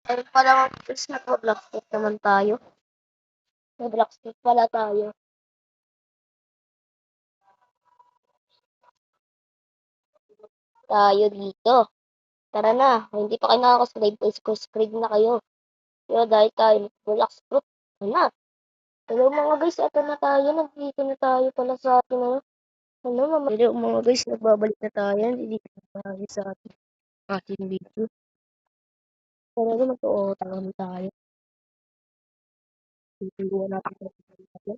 Ayun pala mga guys, nagpa-blackstick naman tayo. Nag-blackstick pala tayo. Tayo dito. Tara na. Kung hindi pa kayo nakaka-subscribe na kayo. Kaya dahil tayo mag-blackstick. Ano na? Hello mga guys, ito na tayo. Nandito na tayo pala sa atin. Hello mga guys, nagbabalik na tayo. Dito na tayo sa ating video. Talaga mag-o-tangan tayo. Tuturuan natin sa tayo.